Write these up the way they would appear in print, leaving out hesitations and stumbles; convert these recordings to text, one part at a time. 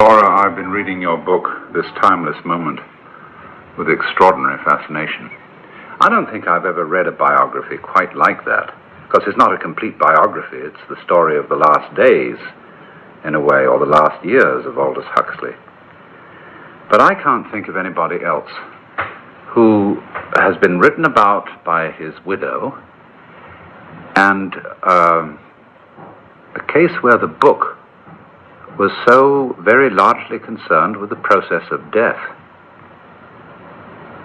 Laura, I've been reading your book, This Timeless Moment, with extraordinary fascination. I don't think I've ever read a biography quite like that, because it's not a complete biography. It's the story of the last days, in a way, or the last years of Aldous Huxley. But I can't think of anybody else who has been written about by his widow, and a case where the book was so very largely concerned with the process of death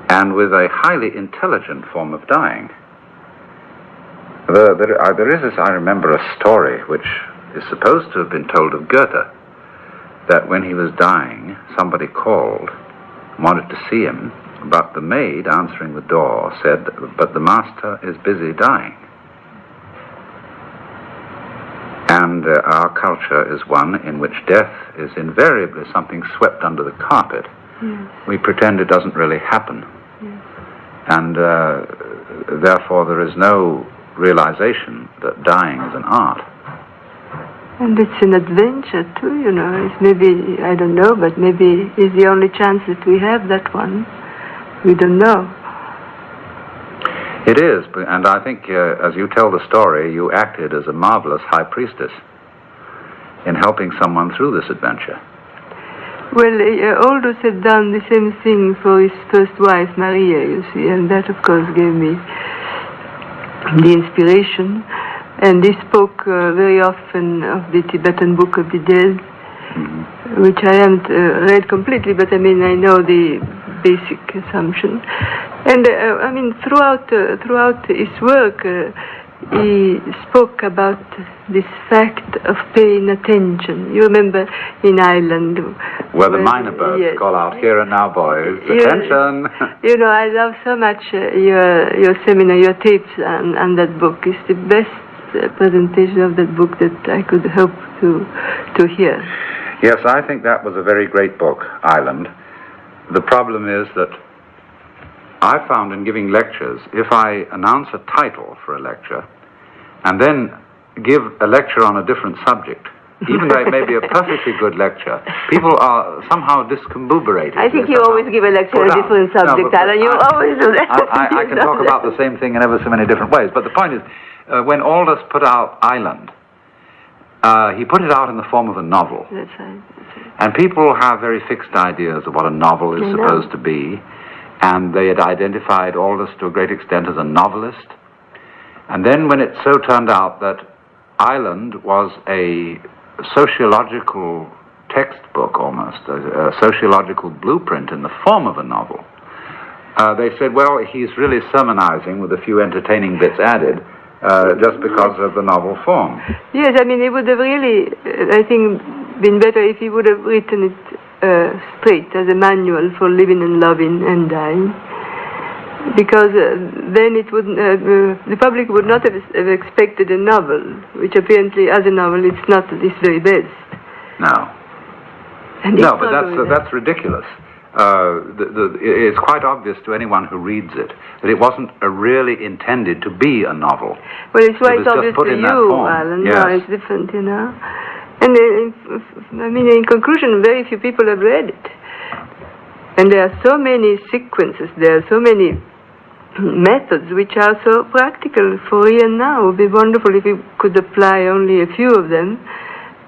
and with a highly intelligent form of dying. There is, as I remember, a story which is supposed to have been told of Goethe, that when he was dying, somebody called, wanted to see him, but the maid answering the door said, "But the master is busy dying." And our culture is one in which death is invariably something swept under the carpet. Yes. We pretend it doesn't really happen. Yes. And therefore there is no realization that dying is an art. And it's an adventure too, you know. It's maybe, I don't know, but maybe it's the only chance that we have, that one. We don't know. It is, and I think as you tell the story, you acted as a marvelous high priestess in helping someone through this adventure. Well, Aldous had done the same thing for his first wife, Maria, you see, and that, of course, gave me the inspiration. And he spoke very often of the Tibetan Book of the Dead, which I haven't read completely, but I mean, I know the basic assumption. And I mean, throughout his work, he spoke about this fact of paying attention. You remember in Ireland, where the minor birds yes. call out, "Here and now, boys, attention!" You know, I love so much your seminar, your tapes, and that book. It's the best presentation of that book that I could hope to hear. Yes, I think that was a very great book, Island. The problem is that I found in giving lectures, if I announce a title for a lecture and then give a lecture on a different subject, even though it may be a perfectly good lecture, people are somehow discombobulated. I think you always give a lecture on a different subject, Alan. You always do that. I can talk about the same thing in ever so many different ways. But the point is, when Aldous put out Island, he put it out in the form of a novel. That's right. And people have very fixed ideas of what a novel is supposed to be. And they had identified Aldous to a great extent as a novelist. And then when it so turned out that Island was a sociological textbook almost, a sociological blueprint in the form of a novel, they said, well, he's really sermonizing with a few entertaining bits added, just because of the novel form. Yes, I mean, it would have really, I think, been better if he would have written it straight as a manual for living and loving and dying, because then it wouldn't, the public would not have expected a novel, which apparently, as a novel, it's not this very best. No. No, but that's ridiculous. It's quite obvious to anyone who reads it that it wasn't really intended to be a novel. Well, it's quite obvious to you, Alan. Yes. No, it's different, you know. And I mean, in conclusion, very few people have read it. And there are so many sequences, there are so many methods which are so practical for here and now. It would be wonderful if we could apply only a few of them.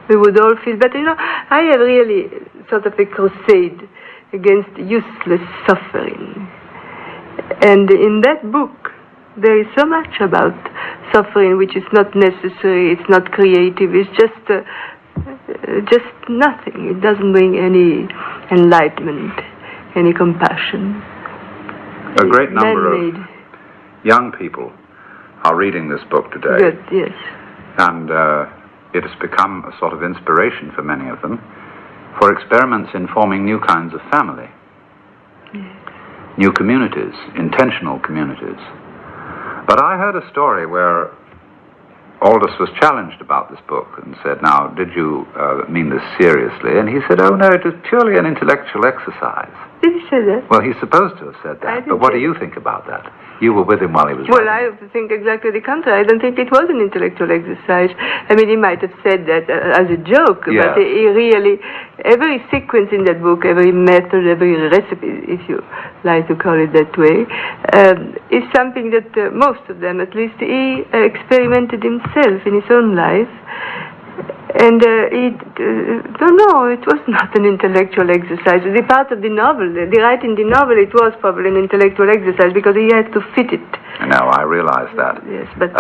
We would all feel better. You know, I have really sort of a crusade against useless suffering. And in that book, there is so much about suffering which is not necessary, it's not creative, it's just nothing. It doesn't bring any enlightenment, any compassion. A great number of young people are reading this book today. Good, yes. And it has become a sort of inspiration for many of them for experiments in forming new kinds of family, new communities, intentional communities. But I heard a story where Aldous was challenged about this book and said, now, did you mean this seriously? And he said, oh no, it was purely an intellectual exercise. Did he say that? Well, he's supposed to have said that. But what do you think about that? You were with him while he was writing. I think exactly the contrary. I don't think it was an intellectual exercise. I mean, he might have said that as a joke, yes. But he really, every sequence in that book, every method, every recipe, if you like to call it that way, is something that most of them, at least, he experimented himself in his own life. And don't know, it was not an intellectual exercise. The part of the novel, the writing the novel, it was probably an intellectual exercise because he had to fit it. No, I realize that. Yes, but...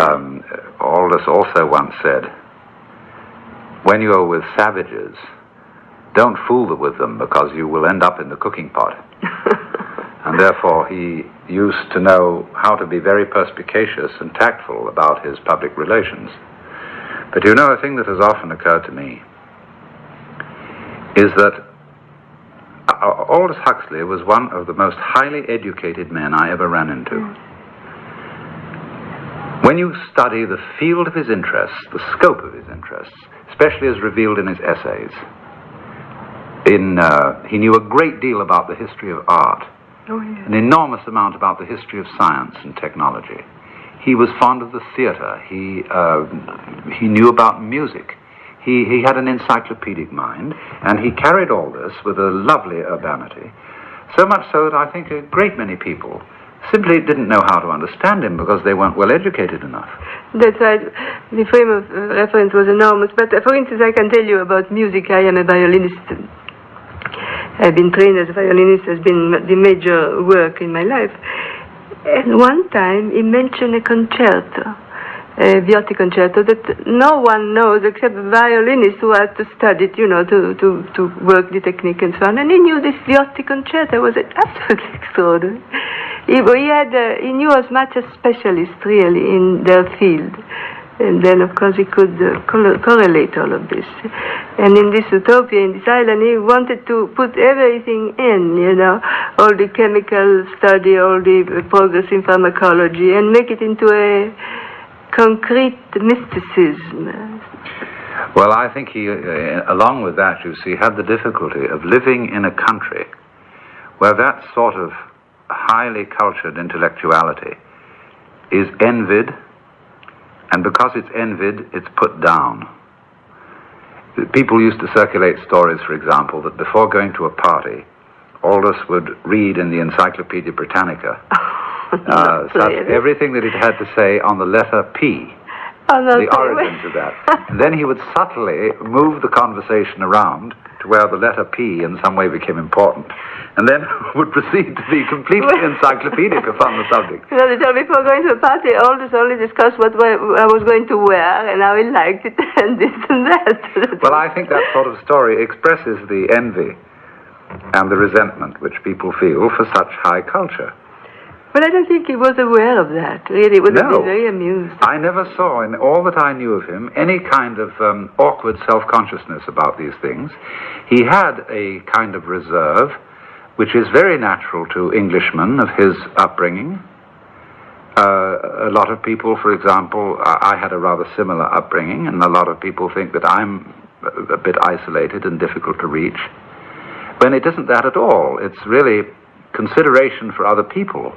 Aldous also once said, when you are with savages, don't fool with them because you will end up in the cooking pot. And therefore he used to know how to be very perspicacious and tactful about his public relations. But you know, a thing that has often occurred to me is that Aldous Huxley was one of the most highly educated men I ever ran into. When you study the field of his interests, the scope of his interests, especially as revealed in his essays, he knew a great deal about the history of art, an enormous amount about the history of science and technology. He was fond of the theater. He knew about music. He had an encyclopedic mind, and he carried all this with a lovely urbanity, so much so that I think a great many people simply didn't know how to understand him because they weren't well educated enough. That's right. The frame of reference was enormous. But for instance, I can tell you about music. I am a violinist. I've been trained as a violinist, has been the major work in my life. And one time he mentioned a concerto, a Viotti concerto, that no one knows except violinists who had to study it, to work the technique and so on. And he knew this Viotti concerto. It was absolutely extraordinary. He knew as much as specialists, really, in their field. And then, of course, he could correlate all of this. And in this utopia, in this island, he wanted to put everything in, all the chemical study, all the progress in pharmacology, and make it into a concrete mysticism. Well, I think he, along with that, you see, had the difficulty of living in a country where that sort of highly cultured intellectuality is envied. And because it's envied, it's put down. People used to circulate stories, for example, that before going to a party, Aldous would read in the Encyclopedia Britannica everything that it had to say on the letter P, the origins of that. And then he would subtly move the conversation around to where the letter P in some way became important, and then would proceed to be completely encyclopedic upon the subject. Before going to a party, Aldous only discussed what I was going to wear and how he liked it and this and that. Well, I think that sort of story expresses the envy and the resentment which people feel for such high culture. But I don't think he was aware of that, really. He would have been very amused. I never saw, in all that I knew of him, any kind of awkward self-consciousness about these things. He had a kind of reserve, which is very natural to Englishmen of his upbringing. A lot of people, for example, I had a rather similar upbringing, and a lot of people think that I'm a bit isolated and difficult to reach. When it isn't that at all. It's really consideration for other people,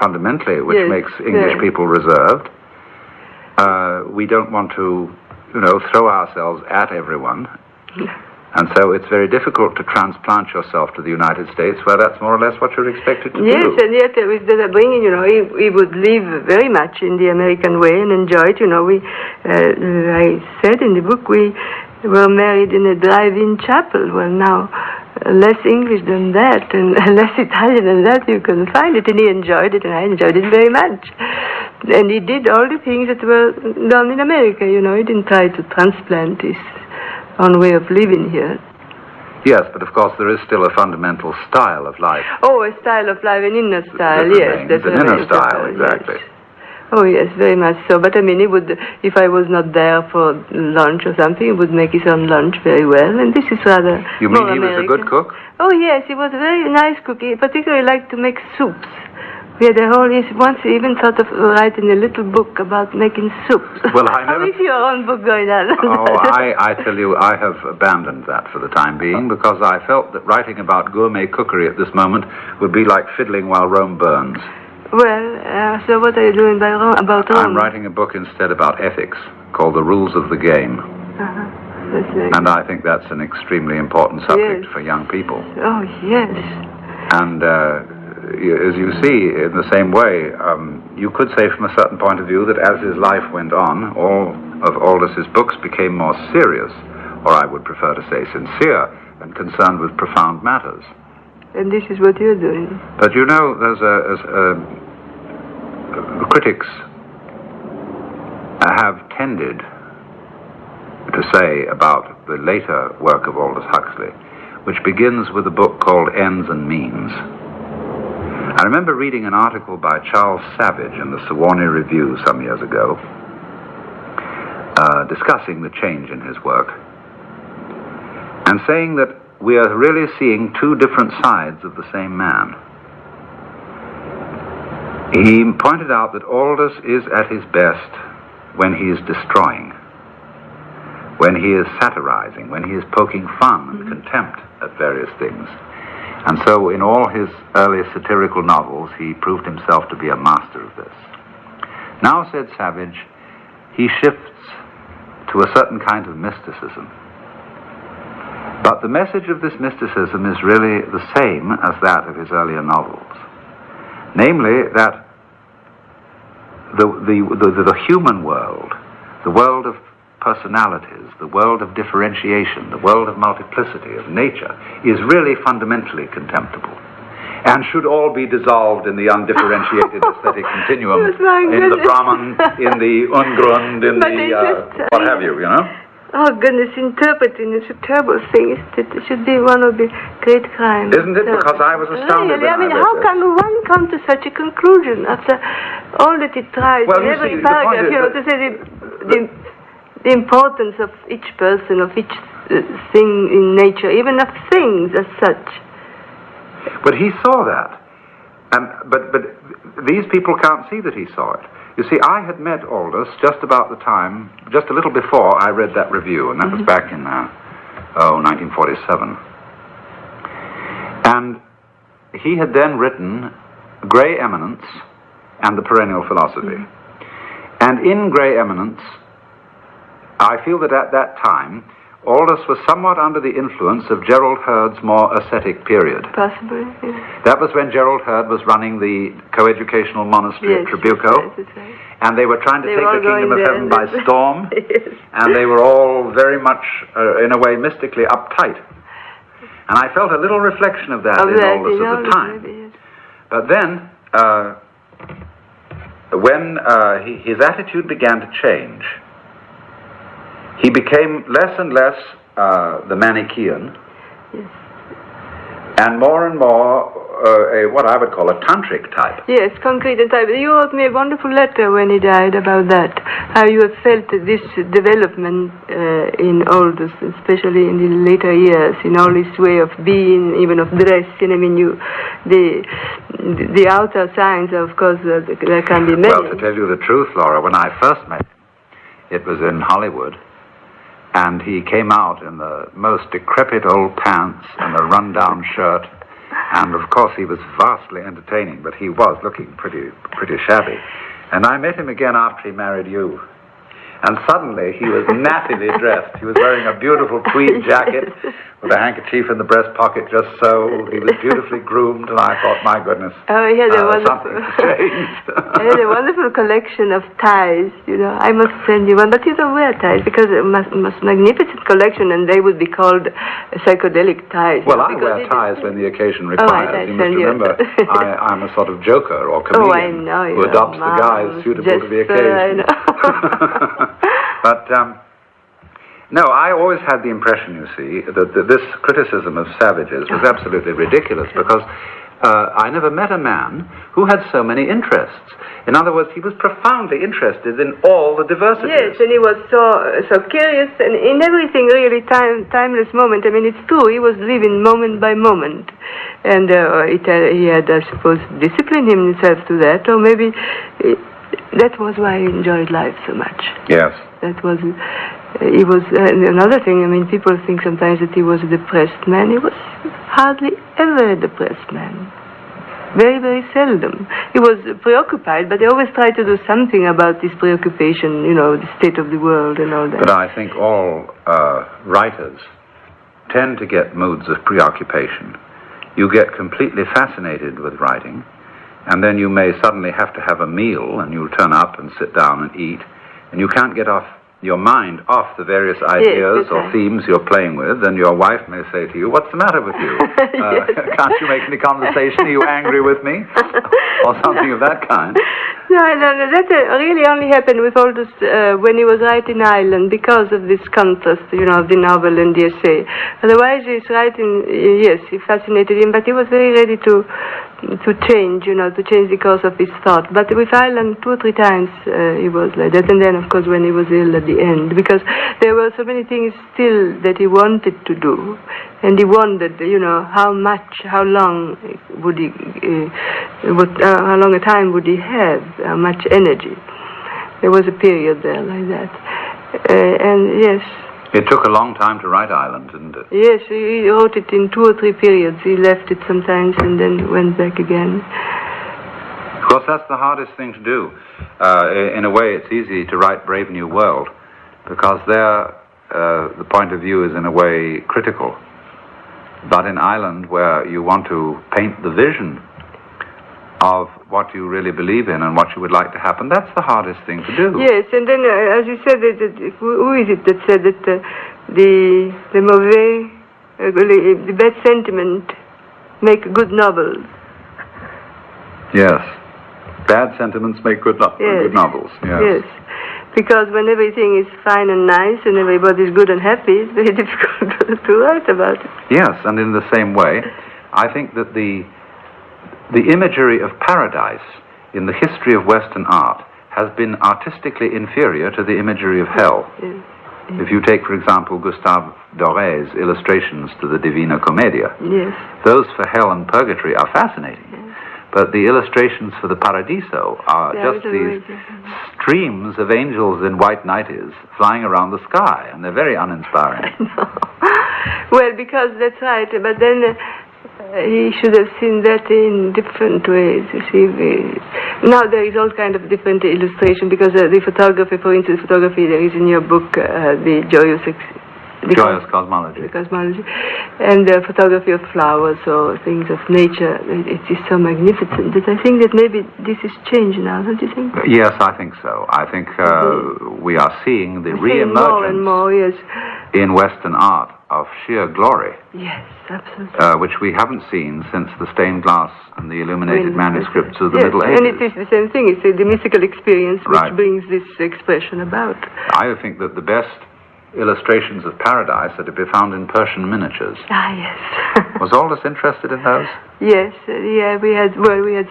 fundamentally, which makes English people reserved. We don't want to, throw ourselves at everyone. And so it's very difficult to transplant yourself to the United States, where that's more or less what you're expected to do. Yes, and yet with the upbringing, he would live very much in the American way and enjoy it. I said in the book, we were married in a drive-in chapel. Well, now, less English than that and less Italian than that you can find it. And he enjoyed it, and I enjoyed it very much. And he did all the things that were done in America, He didn't try to transplant his own way of living here. Yes, but of course there is still a fundamental style of life. Oh, a style of life, an inner style, yes. That's an inner style, exactly. Yes. Oh, yes, very much so. But, he would, if I was not there for lunch or something, he would make his own lunch very well. And this is rather You mean he was a good cook? Oh, yes, he was a very nice cook. He particularly liked to make soups, We had once even thought of writing a little book about making soup. Well, I never... How is your own book going on? I tell you, I have abandoned that for the time being because I felt that writing about gourmet cookery at this moment would be like fiddling while Rome burns. Well, so what are you doing about Rome? I'm writing a book instead about ethics called The Rules of the Game. And I think that's an extremely important subject for young people. Oh, yes. And as you see, in the same way, you could say from a certain point of view that as his life went on, all of Aldous' books became more serious, or I would prefer to say sincere, and concerned with profound matters. And this is what you're doing. But you know, critics have tended to say about the later work of Aldous Huxley, which begins with a book called Ends and Means. I remember reading an article by Charles Savage in the Sewanee Review some years ago, discussing the change in his work, and saying that we are really seeing two different sides of the same man. He pointed out that Aldous is at his best when he is destroying, when he is satirizing, when he is poking fun and contempt at various things. And so in all his early satirical novels, he proved himself to be a master of this. Now, said Savage, he shifts to a certain kind of mysticism. But the message of this mysticism is really the same as that of his earlier novels. Namely, that the human world, the world of personalities, the world of differentiation, the world of multiplicity, of nature, is really fundamentally contemptible, and should all be dissolved in the undifferentiated aesthetic continuum, in the Brahman, in the Ungrund, in the what have you, you know? Oh, goodness, interpreting is a terrible thing. It should be one of the great crimes. Isn't it? Because I was astounded. Really? I mean, how can one come to such a conclusion after all that it tries in every paragraph, to say the importance of each person, of each thing in nature, even of things as such. But he saw that. But these people can't see that he saw it. You see, I had met Aldous just about the time, just a little before I read that review, and that was back in, 1947. And he had then written Grey Eminence and the Perennial Philosophy. And in Grey Eminence, I feel that at that time, Aldous was somewhat under the influence of Gerald Hurd's more ascetic period. Possibly, yes. That was when Gerald Hurd was running the coeducational monastery at Trabuco. That's right. And they were trying to take the kingdom of heaven by storm. Yes. And they were all very much, in a way, mystically uptight. And I felt a little reflection of that in Aldous at the time. Yes. But then, when his attitude began to change, he became less and less the Manichaean, yes, and more what I would call a tantric type. Yes, concrete and type. You wrote me a wonderful letter when he died about that, how you have felt this development in Aldous, especially in the later years, in all this way of being, even of dress. And I mean, the outer signs, of course, there can be many. Well, to tell you the truth, Laura, when I first met him, it was in Hollywood. And he came out in the most decrepit old pants and a run-down shirt. And, of course, he was vastly entertaining, but he was looking pretty shabby. And I met him again after he married you. And suddenly he was nattily dressed. He was wearing a beautiful tweed jacket with a handkerchief in the breast pocket, just so. He was beautifully groomed, and I thought, my goodness, he had a something's changed. He had a wonderful collection of ties, I must send you one, but you don't wear ties, because it must magnificent collection, and they would be called psychedelic ties. Well, I wear ties when the occasion requires. You must remember, I'm a sort of joker or comedian who adopts the guise suitable to the occasion. But, no, I always had the impression, you see, that this criticism of Savage's was absolutely ridiculous, because I never met a man who had so many interests. In other words, he was profoundly interested in all the diversities. Yes, and he was so curious, and in everything really timeless moment. I mean, it's true, he was living moment by moment. And he had, I suppose, disciplined himself to that, or maybe that was why he enjoyed life so much. Yes. That was, he was, another thing, I mean, people think sometimes that he was a depressed man. He was hardly ever a depressed man. Very, very seldom. He was preoccupied, but he always tried to do something about this preoccupation, you know, the state of the world and all that. But I think all writers tend to get moods of preoccupation. You get completely fascinated with writing, and then you may suddenly have to have a meal, and you'll turn up and sit down and eat, and you can't get off your mind off the various ideas or themes you're playing with, and your wife may say to you, "What's the matter with you? Can't you make any conversation? Are you angry with me?" or something of that kind. No, that really only happened with all this when he was writing Ireland, because of this contrast, you know, of the novel and the essay. Otherwise, his writing, yes, he fascinated him, but he was very ready to change, you know, to change the course of his thought. But with Ireland, 2 or 3 times he was like that, and then, of course, when he was ill at the end, because there were so many things still that he wanted to do, and he wondered, you know, how long would he, how long a time would he have, how much energy. There was a period there like that, and yes. It took a long time to write Ireland, didn't it? Yes, he wrote it in 2 or 3 periods. He left it sometimes and then went back again. Of course, that's the hardest thing to do. In a way, it's easy to write Brave New World, because there the point of view is in a way critical. But in Ireland, where you want to paint the vision of what you really believe in and what you would like to happen, that's the hardest thing to do. Yes, and then, as you said, who is it that said that the bad sentiment make good novels? Yes. Bad sentiments make good novels. Yes. Yes. Because when everything is fine and nice and everybody's good and happy, it's very difficult to write about it. Yes, and in the same way, I think that the imagery of paradise in the history of Western art has been artistically inferior to the imagery of hell. Yes. If you take, for example, Gustave Doré's illustrations to the Divina Commedia, yes, those for hell and purgatory are fascinating. Yes. But the illustrations for the Paradiso are just these streams of angels in white nighties flying around the sky, and they're very uninspiring. I know. Well, because that's right, but then he should have seen that in different ways. You see, now there is all kind of different illustration, because the photography, for instance, there is in your book the Joyous Cosmology. The cosmology, and the photography of flowers or things of nature. It is so magnificent that I think that maybe this is changed now. Don't you think? Yes, I think so. I think we are seeing the re-emergence more and more, yes, in Western art of sheer glory. Yes, absolutely. Which we haven't seen since the stained glass and the illuminated manuscripts of the Middle Ages. And it is the same thing. It's the mystical experience which brings this expression about. I think that the best illustrations of paradise are to be found in Persian miniatures. Ah, yes. Was Aldous interested in those? Yes, yeah, we had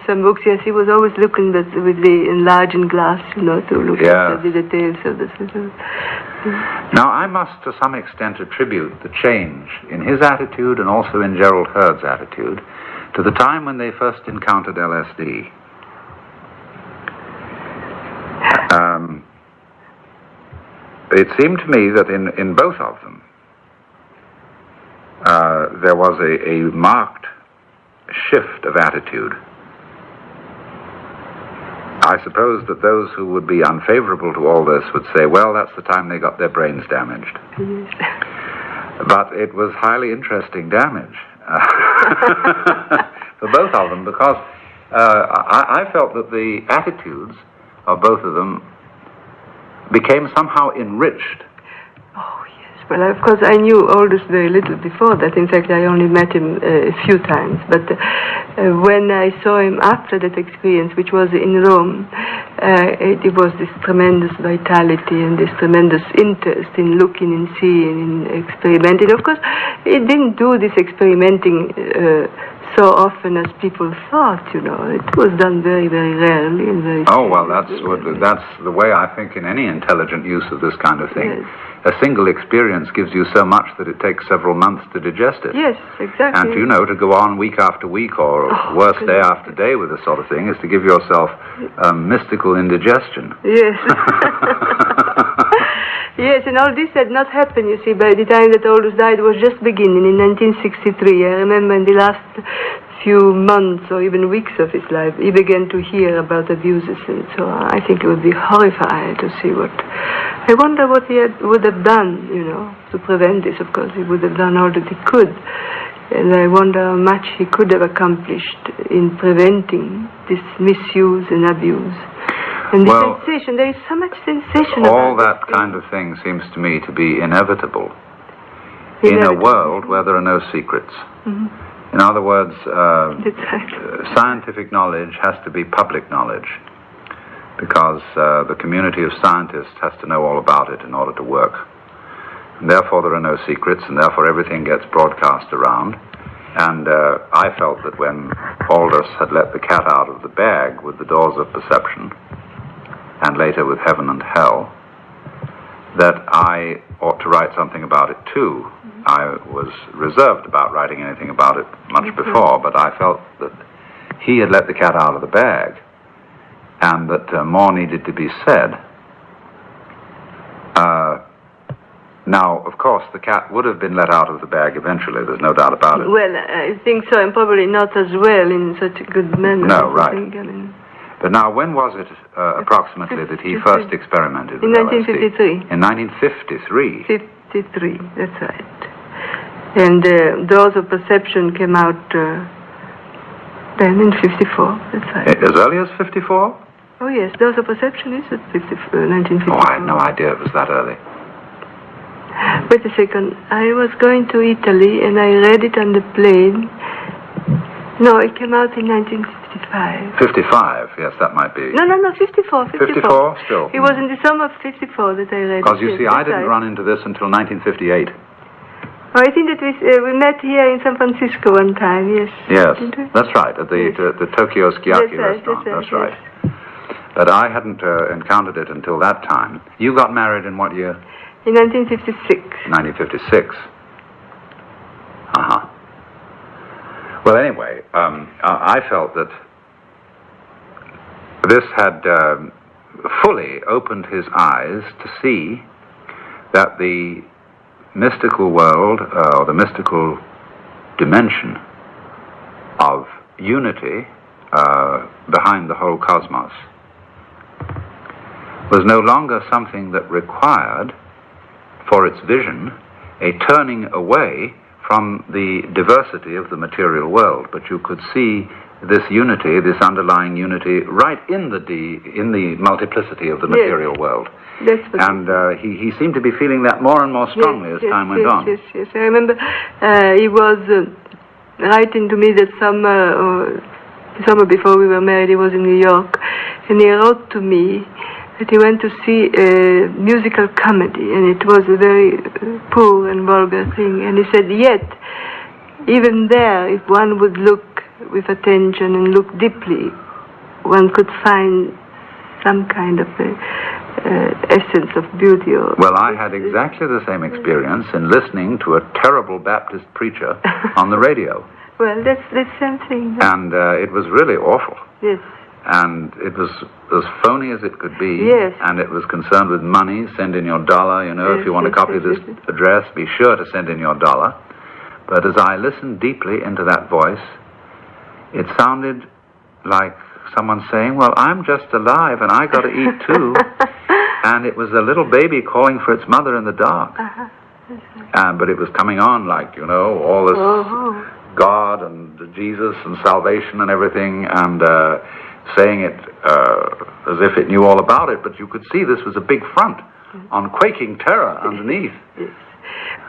some books. Yes, he was always looking with the enlarging glass, you know, to look at the details of the system. Now, I must to some extent attribute the change in his attitude and also in Gerald Heard's attitude to the time when they first encountered LSD. It seemed to me that in both of them there was a marked shift of attitude. I suppose that those who would be unfavorable to all this would say, well, that's the time they got their brains damaged. But it was highly interesting damage for both of them, because I felt that the attitudes of both of them became somehow enriched. Oh, yes. Well, of course, I knew Aldous very little before that. In fact, I only met him a few times. But when I saw him after that experience, which was in Rome, it was this tremendous vitality and this tremendous interest in looking and seeing and experimenting. Of course, he didn't do this experimenting so often as people thought, you know. It was done very, very rarely and very... Oh, well, that's the way I think in any intelligent use of this kind of thing. Yes. A single experience gives you so much that it takes several months to digest it. Yes, exactly. And, you know, to go on week after week or worse, day after day with this sort of thing is to give yourself mystical indigestion. Yes. Yes, and all this had not happened, you see, by the time that Aldous died. It was just beginning in 1963. I remember in the last few months or even weeks of his life, he began to hear about abuses, and so I think he would be horrified to see what... I wonder what he would have done, you know, to prevent this. Of course, he would have done all that he could. And I wonder how much he could have accomplished in preventing this misuse and abuse. And the sensation, there is so much sensation all that kind of thing seems to me to be inevitable in a world where there are no secrets. Mm-hmm. In other words, scientific knowledge has to be public knowledge because the community of scientists has to know all about it in order to work. And therefore there are no secrets, and therefore everything gets broadcast around. And I felt that when Aldous had let the cat out of the bag with the doors of perception, and later with heaven and hell, that I ought to write something about it too. Mm-hmm. I was reserved about writing anything about it much before, but I felt that he had let the cat out of the bag, and that more needed to be said. Now, of course, the cat would have been let out of the bag eventually, there's no doubt about it. Well, I think so, and probably not as well in such a good manner. No, right. But now, when was it approximately that he first experimented with LSD? In 1953. 53, that's right. And Doors of Perception came out then in 54, that's right. As early as 54? Oh, yes, Doors of Perception is at 1954. Oh, I had no idea it was that early. Wait a second. I was going to Italy, and I read it on the plane. No, it came out in 1955. 55, yes, that might be. No, 54. 54, still. It was in the summer of 54 that I read it. Because you see, I didn't run into this until 1958. Oh, I think that we met here in San Francisco one time, yes. Yes, that's right, at the Tokyo Skiaki restaurant, that's right. But I hadn't encountered it until that time. You got married in what year? In 1956. 1956. Uh-huh. Well, anyway, I felt that this had fully opened his eyes to see that the mystical world, or the mystical dimension of unity behind the whole cosmos, was no longer something that required, for its vision, a turning away from the diversity of the material world, but you could see this unity, this underlying unity, right in the multiplicity of the material world. And he seemed to be feeling that more and more strongly as time went on. Yes. I remember he was writing to me that summer before we were married. He was in New York, and he wrote to me that he went to see a musical comedy, and it was a very poor and vulgar thing. And he said, yet, even there, if one would look with attention and look deeply, one could find some kind of essence of beauty. Well, I had exactly the same experience in listening to a terrible Baptist preacher on the radio. Well, that's the same thing. And it was really awful. Yes. And it was as phony as it could be. Yes. And it was concerned with money. Send in your dollar, you know, if you want to copy this address, be sure to send in your dollar. But as I listened deeply into that voice, it sounded like someone saying, well, I'm just alive and I got to eat too. And it was a little baby calling for its mother in the dark. But it was coming on like, you know, all this God and Jesus and salvation and everything, and saying it as if it knew all about it, but you could see this was a big front on quaking terror underneath.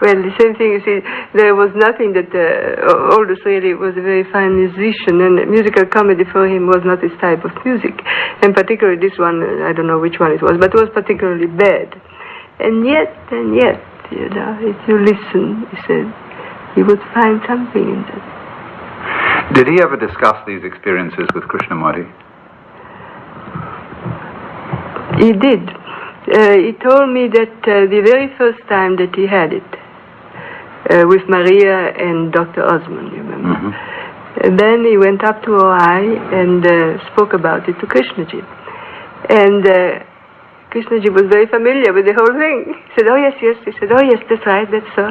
Well, the same thing, you see, there was nothing that Aldous really was a very fine musician, and musical comedy for him was not his type of music. And particularly this one, I don't know which one it was, but it was particularly bad. And yet, you know, if you listen, he said, you would find something in that. Did he ever discuss these experiences with Krishnamurti? He did. He told me that the very first time that he had it, with Maria and Dr. Osman, you remember? Mm-hmm. And then he went up to Ohio and spoke about it to Krishnaji. And Krishnaji was very familiar with the whole thing. He said, oh yes, yes. He said, oh yes, that's right, that's so.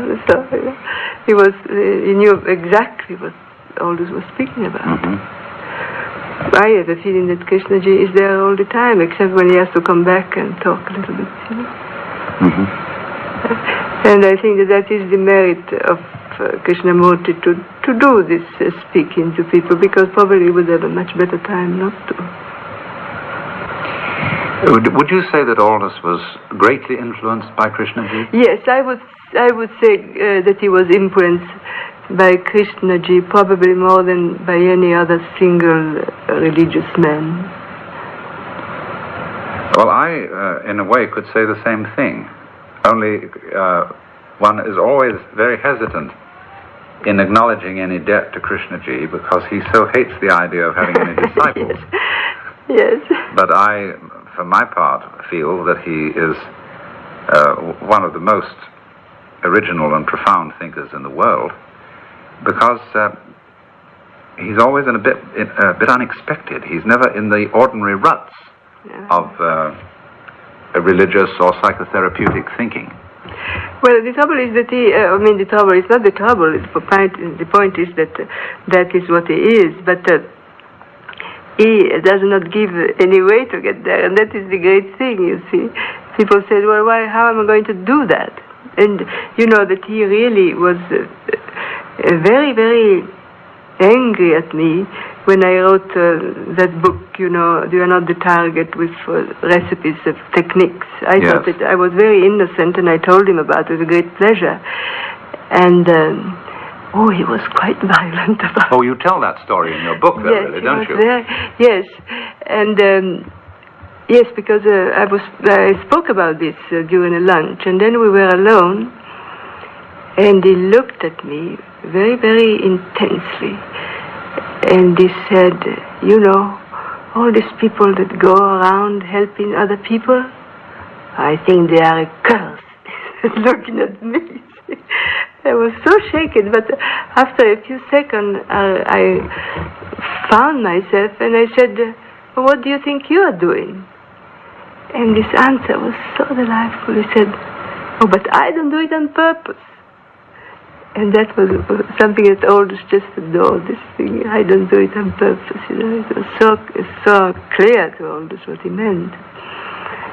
He knew exactly what Aldous was speaking about. Mm-hmm. I have a feeling that Krishnaji is there all the time, except when he has to come back and talk a little bit, you know. Mm-hmm. And I think that is the merit of Krishnamurti to do this speaking to people, because probably he would have a much better time not to. Would you say that Aldous was greatly influenced by Krishnaji? Yes, I would say that he was influenced by Krishnaji probably more than by any other single religious man. Well, I, in a way, could say the same thing. Only one is always very hesitant in acknowledging any debt to Krishnaji because he so hates the idea of having any disciples. Yes. But I, for my part, feel that he is one of the most original and profound thinkers in the world, because he's always a bit unexpected. He's never in the ordinary ruts of a religious or psychotherapeutic thinking. Well, the trouble is that it's not the trouble. The point is that that is what he is, but he does not give any way to get there, and that is the great thing, you see. People say, well, how am I going to do that? And you know that he really was very, very angry at me when I wrote that book, you know, You Are Not the Target, with recipes of techniques. I thought that I was very innocent, and I told him about it with great pleasure. And, he was quite violent about it. Oh, you tell that story in your book, though, yes, really, don't you? Yes, and yes, because I spoke about this during a lunch, and then we were alone, and he looked at me very, very intensely, and he said, you know, all these people that go around helping other people, I think they are a curse. Looking at me. I was so shaken, but after a few seconds I found myself, and I said, what do you think you are doing? And his answer was so delightful. He said, oh, but I don't do it on purpose. And that was something that Aldous just adored, this thing, I don't do it on purpose, you know. It was so clear to Aldous what he meant.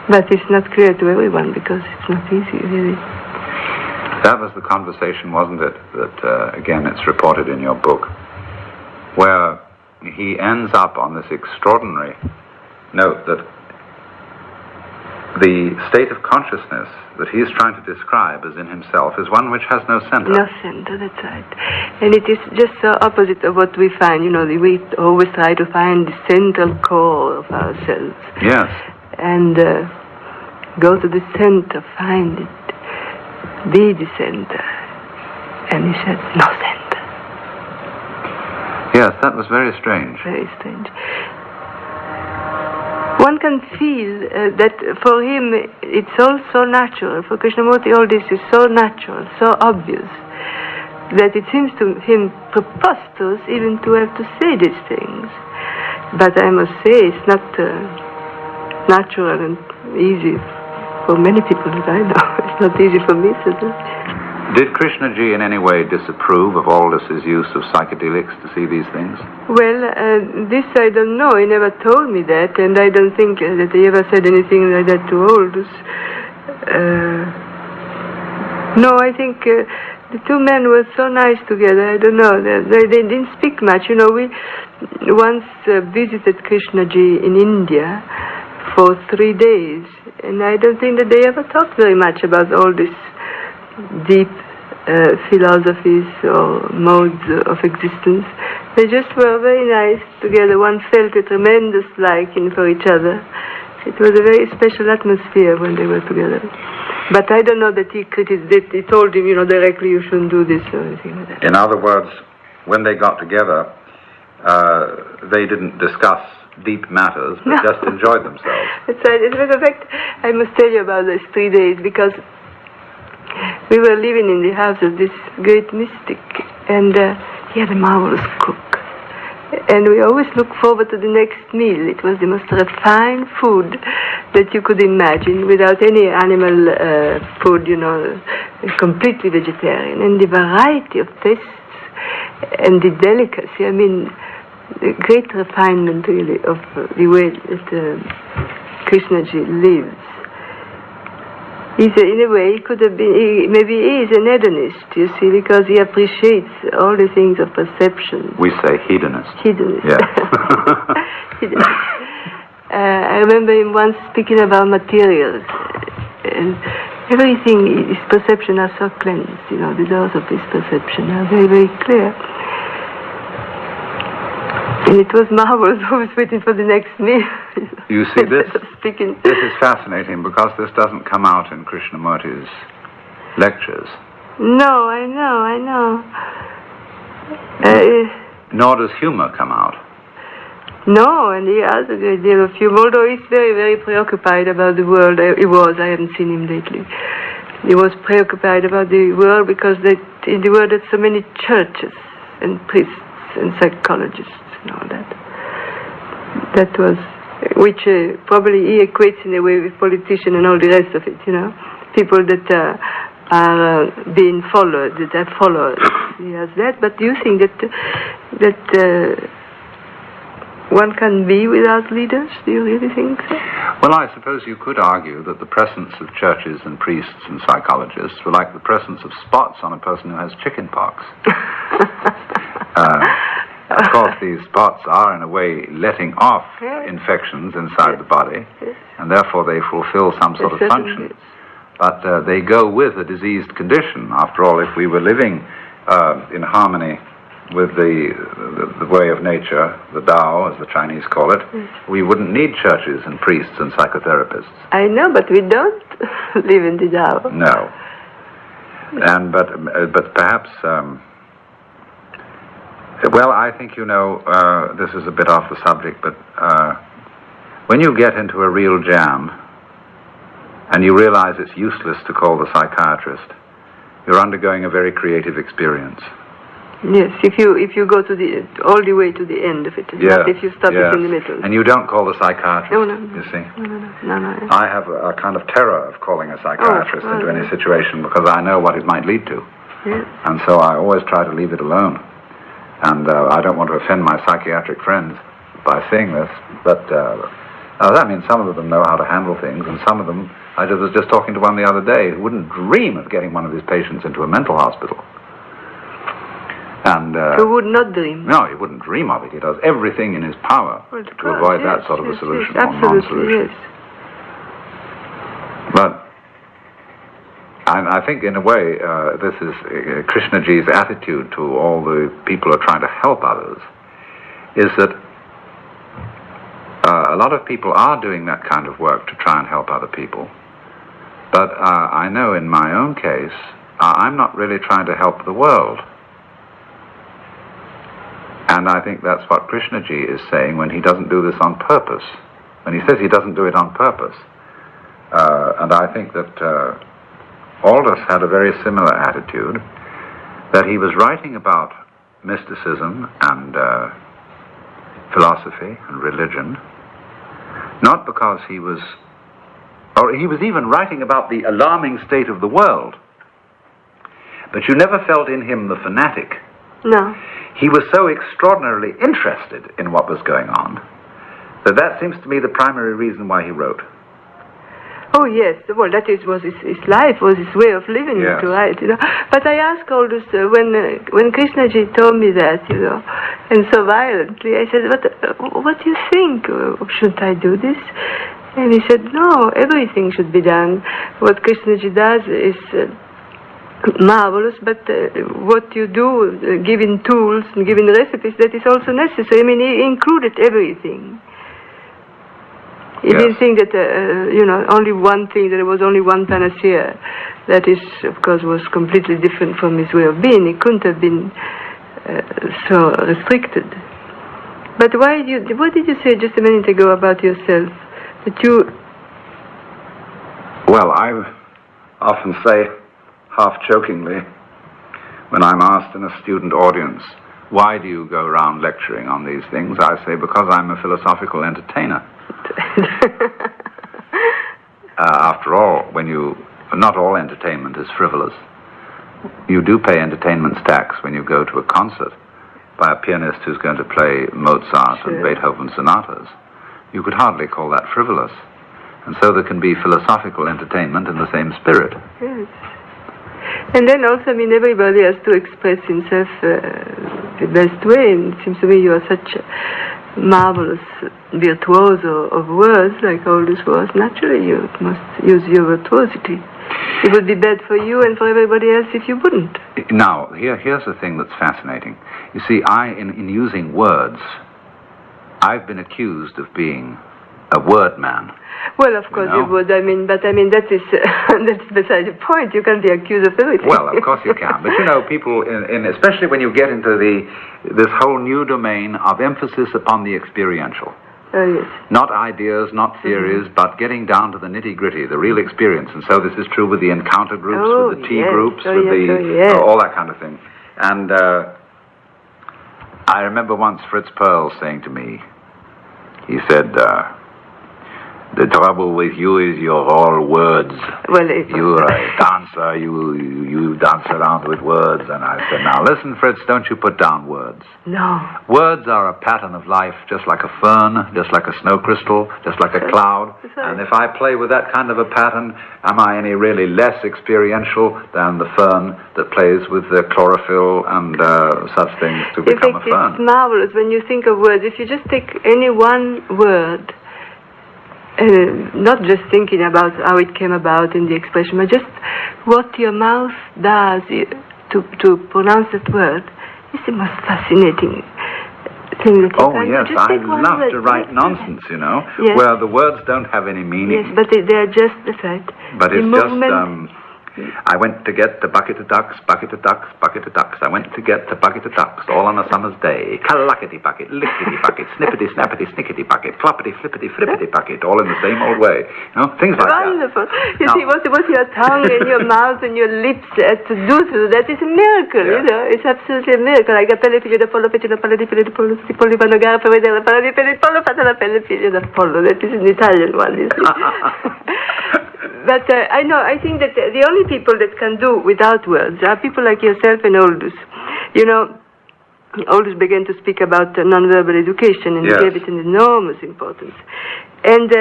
But it's not clear to everyone, because it's not easy, really. That was the conversation, wasn't it, that, again, it's reported in your book, where he ends up on this extraordinary note that the state of consciousness that he's trying to describe as in himself is one which has no center. No center, that's right. And it is just so opposite of what we find. You know, we always try to find the central core of ourselves. Yes. And go to the center, find it, be the center. And he said, no center. Yes, that was very strange. Very strange. One can feel that for him it's all so natural. For Krishnamurti, all this is so natural, so obvious, that it seems to him preposterous even to have to say these things. But I must say it's not natural and easy for many people that I know. It's not easy for me, certainly. Did Krishnaji in any way disapprove of Aldous's use of psychedelics to see these things? Well, this I don't know. He never told me that, and I don't think that he ever said anything like that to Aldous. No, I think the two men were so nice together. I don't know. They didn't speak much. You know, we once visited Krishnaji in India for 3 days, and I don't think that they ever talked very much about all this deep philosophies or modes of existence. They just were very nice together. One felt a tremendous liking for each other. It was a very special atmosphere when they were together. But I don't know that he told him, you know, directly you shouldn't do this or anything like that. In other words, when they got together, they didn't discuss deep matters, but just enjoyed themselves. That's right. As a matter of fact, I must tell you about those 3 days, because we were living in the house of this great mystic, and he had a marvelous cook. And we always looked forward to the next meal. It was the most refined food that you could imagine, without any animal food, completely vegetarian. And the variety of tastes and the delicacy, I mean, the great refinement, really, of the way that Krishnaji lives. In a way, he could have been, maybe he is an hedonist, you see, because he appreciates all the things of perception. We say hedonist. Hedonist. Yeah. Hedonist. I remember him once speaking about materials. And everything, his perception are so cleansed, the doors of his perception are very, very clear. And it was marvelous. I was waiting for the next meal. You see, this is fascinating, because this doesn't come out in Krishnamurti's lectures. No, I know. Nor does humor come out. No, and he has a great deal of humor, although he's very, very preoccupied about the world. I haven't seen him lately. He was preoccupied about the world, because in the world there's so many churches and priests and psychologists and all that. That was, which probably he equates in a way with politicians and all the rest of it, people that are being followed, that are followers. He has that, but do you think that one can be without leaders? Do you really think so? Well, I suppose you could argue that the presence of churches and priests and psychologists were like the presence of spots on a person who has chicken pox. Of course, these spots are, in a way, letting off infections inside the body, and therefore they fulfill some sort of function. But they go with a diseased condition. After all, if we were living in harmony with the way of nature, the Tao, as the Chinese call it, we wouldn't need churches and priests and psychotherapists. I know, but we don't live in the Tao. No. And but perhaps. Well, I think, this is a bit off the subject, but when you get into a real jam and you realize it's useless to call the psychiatrist, you're undergoing a very creative experience. Yes, if you go all the way to the end of it, not if you stop it in the middle. And you don't call the psychiatrist, no. You see. No. I have a kind of terror of calling a psychiatrist into any situation, because I know what it might lead to. Yes. And so I always try to leave it alone. And I don't want to offend my psychiatric friends by saying this, but that means some of them know how to handle things, and some of them, I was just talking to one the other day who wouldn't dream of getting one of his patients into a mental hospital. And who would not dream? No, he wouldn't dream of it. He does everything in his power to avoid that sort of a solution or non-solution. Yes. But I think, in a way, this is Krishnaji's attitude to all the people who are trying to help others, is that a lot of people are doing that kind of work to try and help other people. But I know in my own case, I'm not really trying to help the world. And I think that's what Krishnaji is saying when he doesn't do this on purpose. When he says he doesn't do it on purpose. And I think that Aldous had a very similar attitude, that he was writing about mysticism and philosophy and religion, not because he was even writing about the alarming state of the world, but you never felt in him the fanatic. No. He was so extraordinarily interested in what was going on that seems to me the primary reason why he wrote. Oh yes, well that was his life, was his way of living, to write, But I asked Aldous when Krishnaji told me that, and so violently, I said, what do you think? Shouldn't I do this? And he said, no, everything should be done. What Krishnaji does is marvelous, but what you do, giving tools and giving recipes, that is also necessary. I mean, he included everything. He didn't think that, only one thing, that there was only one panacea. That is, of course, was completely different from his way of being. He couldn't have been so restricted. But what did you say just a minute ago about yourself? That you... Well, I often say, half-jokingly, when I'm asked in a student audience, why do you go around lecturing on these things? I say, because I'm a philosophical entertainer. After all, not all entertainment is frivolous. You do pay entertainment tax when you go to a concert by a pianist who's going to play Mozart and Beethoven sonatas. You could hardly call that frivolous. And so there can be philosophical entertainment in the same spirit. Yes. And then also, everybody has to express himself the best way. And it seems to me you are such a marvelous virtuoso of words, like Aldous was. Naturally, you must use your virtuosity. It would be bad for you and for everybody else if you wouldn't. Now, here's the thing that's fascinating. You see, in using words, I've been accused of being a word man. Well, of course you would. But that is that's beside the point. You can be accused of everything. Well, of course you can. But people, especially when you get into this whole new domain of emphasis upon the experiential. Oh, yes. Not ideas, not theories, but getting down to the nitty-gritty, the real experience. And so this is true with the encounter groups, with the tea groups, with all that kind of thing. And I remember once Fritz Perls saying to me, he said, the trouble with you is you're all words. Well, you're a dancer, you dance around with words. And I said, now listen, Fritz, don't you put down words. No. Words are a pattern of life, just like a fern, just like a snow crystal, just like a cloud. And if I play with that kind of a pattern, am I any really less experiential than the fern that plays with the chlorophyll and such things to become a fern? It's marvelous when you think of words. If you just take any one word, not just thinking about how it came about in the expression, but just what your mouth does to pronounce that word, is the most fascinating thing that you can. Oh, yes, I love to write nonsense, yes. Where the words don't have any meaning. Yes, but they're just, that's right. But it's just... I went to get the bucket of ducks, bucket of ducks, bucket of ducks. I went to get the bucket of ducks, all on a summer's day. Cluckety bucket, lickety bucket, snippety snappity snickety bucket, floppity flippity flippity bucket, all in the same old way. Things like Wonderful. that. You see, what your tongue and your mouth and your lips to do to that is a miracle, It's absolutely a miracle. Like a pellifiglio da pollo, fece da palla di figlio di pollo, si polli vanno a gara per vedere la palla di figlio di pollo, fate la pelle figlio da pollo. That is an Italian one, you see. But I think that the only people that can do without words are people like yourself and Aldous. Aldous began to speak about nonverbal education and gave it an enormous importance. And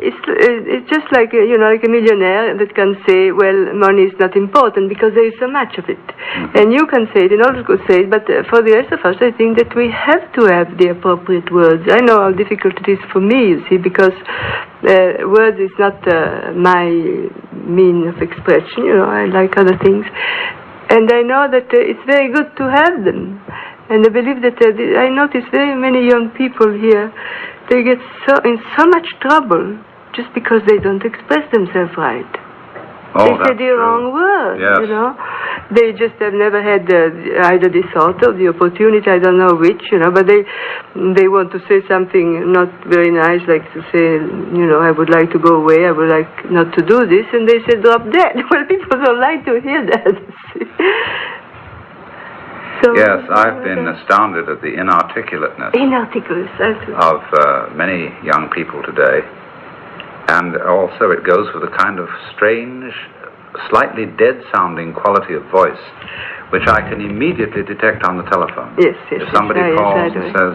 it's just like like a millionaire that can say, well, money is not important because there is so much of it. And you can say it, and Aldous could say it, but for the rest of us, I think that we have to have the appropriate words. I know how difficult it is for me, you see, because words is not my mean of expression. I like other things. And I know that it's very good to have them. And I believe that I notice very many young people here, they get in so much trouble just because they don't express themselves right. They say the wrong word, They just have never had either the thought or the opportunity, I don't know which, but they want to say something not very nice, like to say, I would like to go away, I would like not to do this, and they say drop dead. Well, people don't like to hear that. So, yes, I've been astounded at the inarticulateness of many young people today. And also it goes with a kind of strange, slightly dead-sounding quality of voice, which I can immediately detect on the telephone. Yes, if somebody calls and says,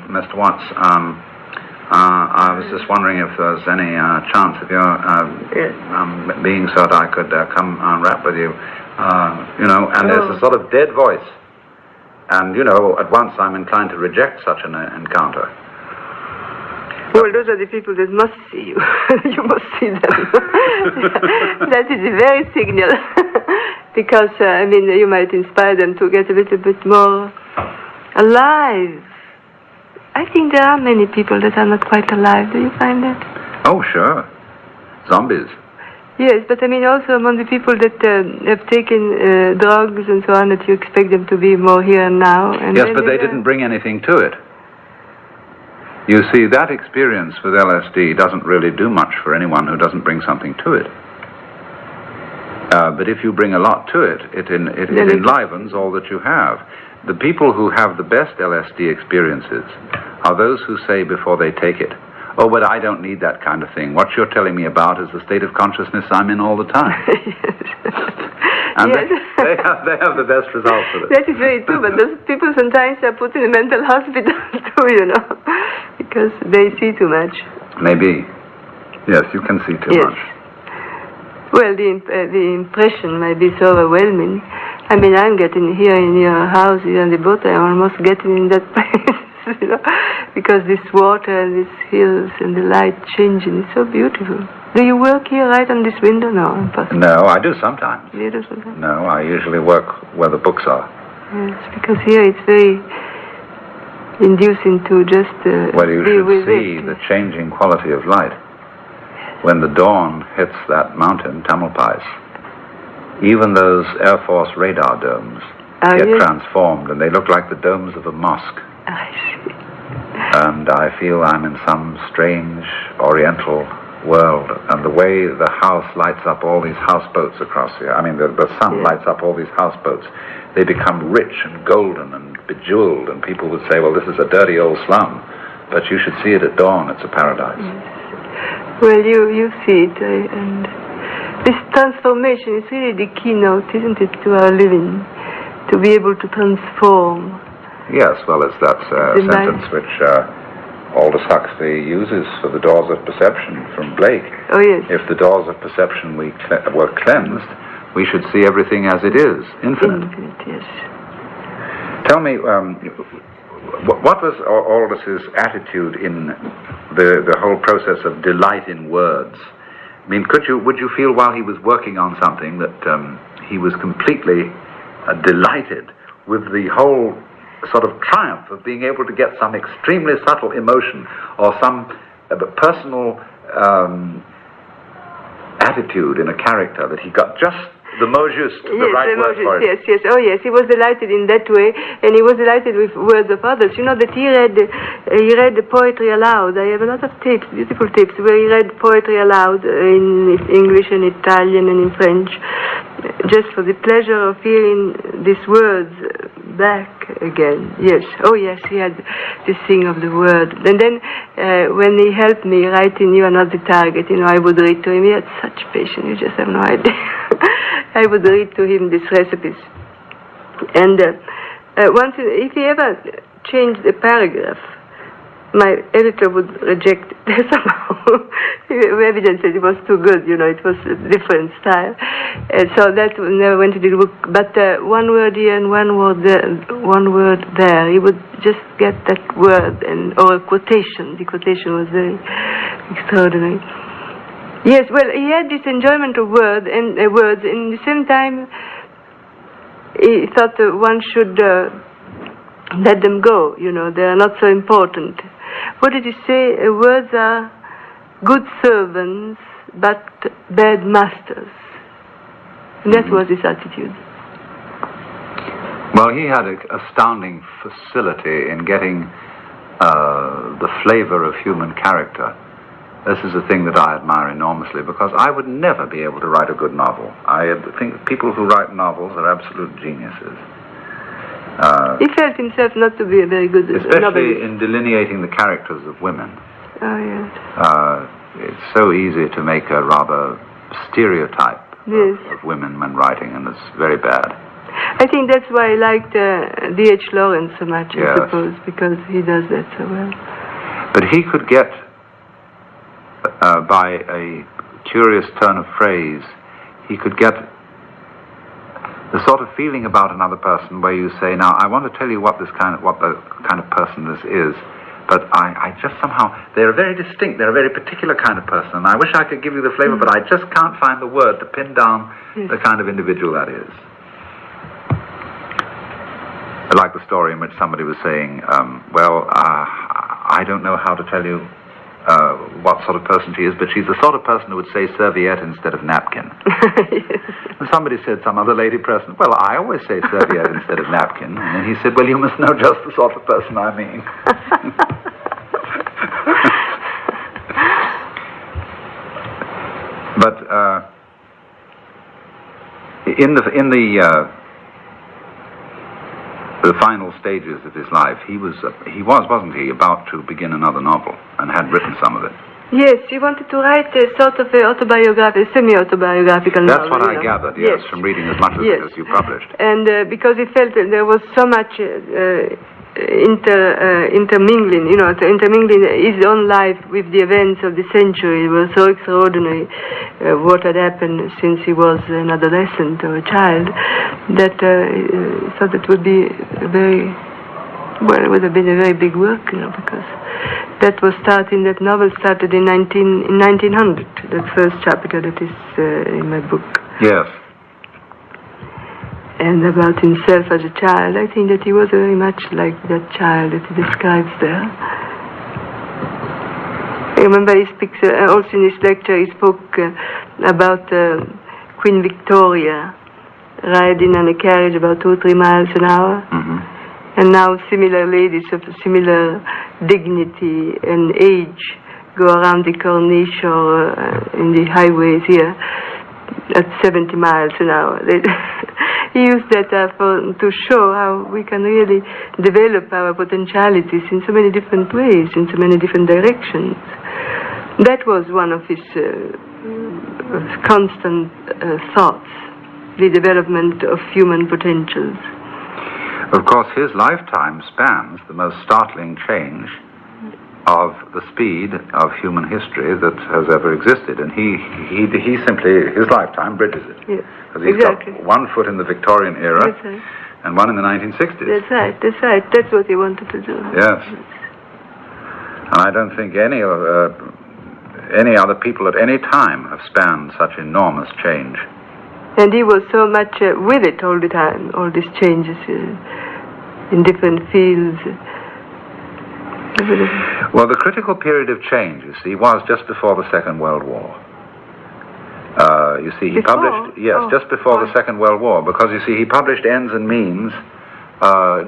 Mr. Watts, I was just wondering if there's any chance of your being so that I could come and rap with you. And there's a sort of dead voice. And, at once I'm inclined to reject such an encounter. Well, those are the people that must see you. You must see them. That is a very signal. Because, you might inspire them to get a little bit more alive. I think there are many people that are not quite alive. Do you find that? Oh, sure. Zombies. Yes, but I mean also among the people that have taken drugs and so on, that you expect them to be more here and now. And yes, but they didn't bring anything to it. You see, that experience with LSD doesn't really do much for anyone who doesn't bring something to it. But if you bring a lot to it, it enlivens all that you have. The people who have the best LSD experiences are those who say before they take it, "Oh, but I don't need that kind of thing. What you're telling me about is the state of consciousness I'm in all the time." And yes. they have the best results with it. That is very true, but those people sometimes are put in a mental hospital too, because they see too much. Maybe. Yes, you can see too much. Well, the impression might be so overwhelming. I mean, I'm getting here in your house, here on the boat, I'm almost getting in that place, because this water and these hills and the light changing, it's so beautiful. Do you work here right on this window? No, impossible. No, I do sometimes. You do sometimes? No, I usually work where the books are. Yes, because here it's very inducing to just well, you should see the changing quality of light. When the dawn hits that mountain, Tamalpais, even those Air Force radar domes get transformed, and they look like the domes of a mosque. I see. And I feel I'm in some strange oriental world, and the way the house lights up all these houseboats across here, I mean the sun lights up all these houseboats, they become rich and golden and bejeweled, and people would say, well, this is a dirty old slum, but you should see it at dawn, it's a paradise. Yes. Well, you see it, and this transformation is really the keynote, isn't it, to our living, to be able to transform. Yes, well, it's that sentence which Aldous Huxley uses for the doors of perception from Blake. Oh, yes. If the doors of perception were cleansed, we should see everything as it is, infinite. Infinite, yes. Tell me, what was Aldous' attitude in the whole process of delight in words? I mean, would you feel while he was working on something that he was completely delighted with the whole sort of triumph of being able to get some extremely subtle emotion or some personal attitude in a character that he got just the mot juste, the right word for it? Yes. Oh, yes. He was delighted in that way, and he was delighted with words of others. You know that he read the poetry aloud. I have a lot of tapes, beautiful tapes, where he read poetry aloud in English and Italian and in French, just for the pleasure of hearing these words back again. Yes. Oh, yes. He had this thing of the word. And then when he helped me writing "You Are Not the Target," I would read to him. He had such patience. You just have no idea. I would read to him these recipes. And once, if he ever changed a paragraph, my editor would reject it somehow. Evidence that it was too good, it was a different style. So that never went to the book. But one word here and one word there, he would just get that word, or a quotation. The quotation was very extraordinary. Yes, well, he had this enjoyment of words, and at the same time, he thought one should let them go. They are not so important. What did he say? Words are good servants, but bad masters. And that was his attitude. Well, he had an astounding facility in getting the flavor of human character. This is a thing that I admire enormously, because I would never be able to write a good novel. I think people who write novels are absolute geniuses. He felt himself not to be a very good especially novelist. In delineating the characters of women. Oh, yes. It's so easy to make a rather stereotype of women when writing, and it's very bad. I think that's why I liked D.H. Lawrence so much, I suppose, because he does that so well. But he could get, by a curious turn of phrase, he could get the sort of feeling about another person where you say, now, I want to tell you what the kind of person this is, but I just somehow, they're very distinct, they're a very particular kind of person, and I wish I could give you the flavor, but I just can't find the word to pin down the kind of individual that is. I like the story in which somebody was saying, I don't know how to tell you what sort of person she is, but she's the sort of person who would say serviette instead of napkin. Yes. And somebody said, some other lady present, well, I always say serviette instead of napkin. And then he said, well, you must know just the sort of person I mean. But in the final stages of his life, he was, wasn't he, about to begin another novel and had written some of it. Yes, he wanted to write a sort of semi-autobiographical novel. That's what I gathered, yes, from reading as much of it as you published. And because he felt that there was so much intermingling, intermingling his own life with the events of the century. It was so extraordinary what had happened since he was an adolescent or a child, that he thought it would be it would have been a very big work, because that novel started in 1900, that first chapter that is in my book. Yes. And about himself as a child, I think that he was very much like that child that he describes there. I remember he speaks, also in his lecture, he spoke about Queen Victoria riding on a carriage about 2 or 3 miles an hour. Mm-hmm. And now similar ladies of similar dignity and age go around the Corniche or in the highways here at 70 miles an hour. He used that to show how we can really develop our potentialities in so many different ways, in so many different directions. That was one of his constant thoughts, the development of human potentials. Of course, his lifetime spans the most startling change of the speed of human history that has ever existed, and he simply, his lifetime bridges it. Yes, because he's exactly. got one foot in the Victorian era, That's right. and one in the 1960s. That's right. That's what he wanted to do. Yes. And I don't think any other people at any time have spanned such enormous change. And he was so much with it all the time, all these changes in different fields. Well, the critical period of change, you see, was just before the Second World War. You see, he published... Yes, just before the Second World War, because, you see, he published Ends and Means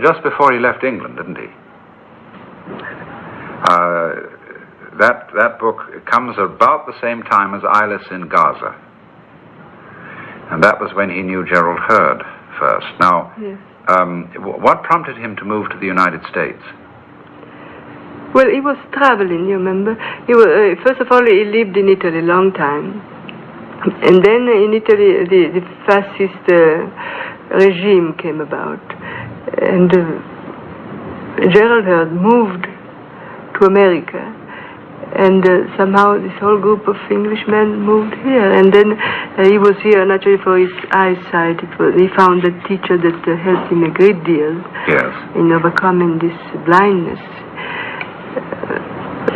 just before he left England, didn't he? That book comes about the same time as Eyeless in Gaza. And that was when he knew Gerald Hurd first. Now, yes. What prompted him to move to the United States? Well, he was traveling, you remember? First of all, he lived in Italy a long time. And then in Italy, the fascist regime came about. And Gerald Hurd moved to America. And somehow this whole group of Englishmen moved here. And then he was here naturally for his eyesight. He found a teacher that helped him a great deal in overcoming this blindness.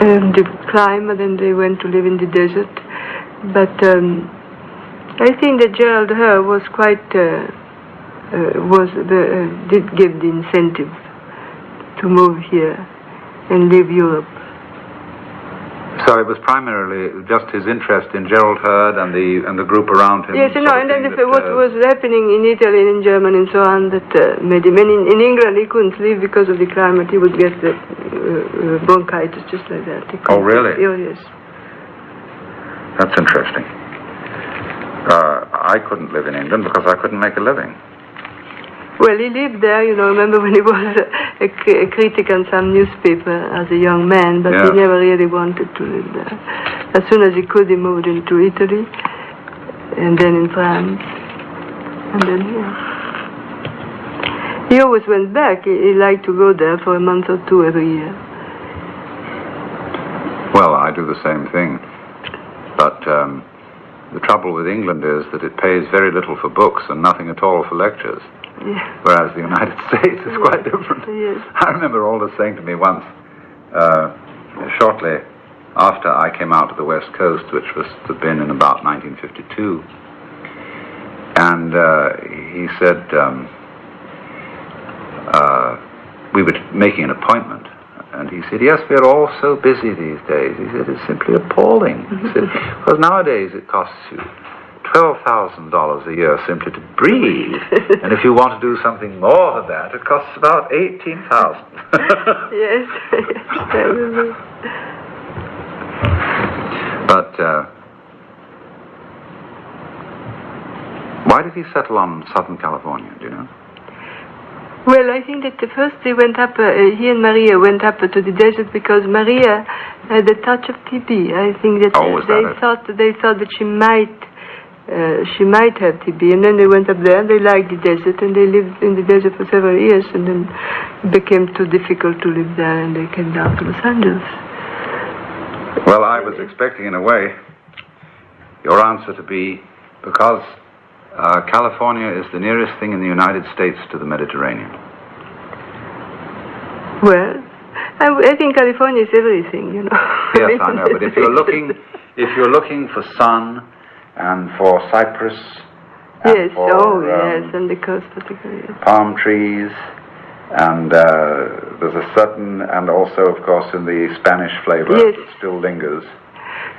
And the climate, and they went to live in the desert. But I think that Gerald Hurd was did give the incentive to move here and leave Europe. So it was primarily just his interest in Gerald Hurd and the group around him. Yes, and then what was happening in Italy and in Germany and so on that made him. And in England he couldn't live because of the climate. He would get the bronchitis just like that. Oh, really? Oh, yes. That's interesting. I couldn't live in England because I couldn't make a living. Well, he lived there, remember when he was a critic on some newspaper as a young man, but he never really wanted to live there. As soon as he could, he moved into Italy, and then in France, and then here. He always went back. He liked to go there for a month or two every year. Well, I do the same thing. But the trouble with England is that it pays very little for books and nothing at all for lectures. Yes. Whereas the United States is quite different. Yes. I remember Aldous saying to me once, shortly after I came out to the West Coast, which was to have been in about 1952, and he said we were making an appointment And he said, yes, we're all so busy these days. He said, it's simply appalling. He said, because nowadays it costs you $12,000 a year simply to breathe. And if you want to do something more than that, it costs about $18,000. Yes. But why did he settle on Southern California, do you know? Well, I think that first they went up, he and Maria went up to the desert because Maria had a touch of TB. I think that they thought that she might have TB, and then they went up there and they liked the desert, and they lived in the desert for several years, and then it became too difficult to live there, and they came down to Los Angeles. Well, I was expecting, in a way, your answer to be because California is the nearest thing in the United States to the Mediterranean. Well, I think California is everything, you know. Yes, I know, but if you're looking for sun and for cypress, and yes, for, yes, and the coast particularly. Palm trees, and there's a certain, and also, of course, in the Spanish flavor yes. that still lingers.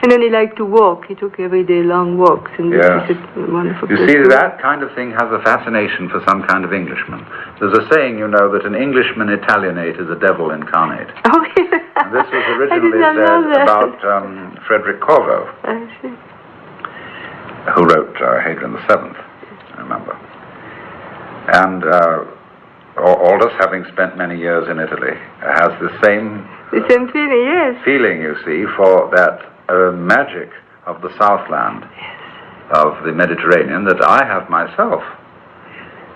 And then he liked to walk. He took every day long walks. And yes. This is a wonderful you see, that kind of thing has a fascination for some kind of Englishman. There's a saying, you know, that an Englishman Italianate is a devil incarnate. Oh, yeah. And this was originally said about Frederick Corvo, who wrote Hadrian VII, I remember. And Aldous, having spent many years in Italy, has the same feeling, yes. Feeling, you see, for that magic of the Southland, of the Mediterranean, that I have myself.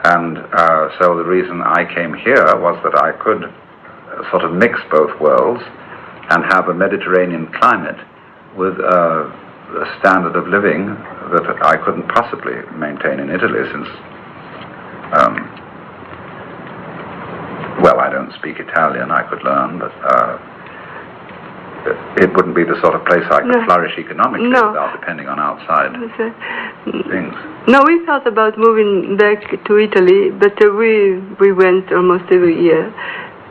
And so the reason I came here was that I could sort of mix both worlds and have a Mediterranean climate with a standard of living that I couldn't possibly maintain in Italy, since well, I don't speak Italian. I could learn, but it wouldn't be the sort of place I could flourish economically without depending on outside things. No, we thought about moving back to Italy, but we went almost every year.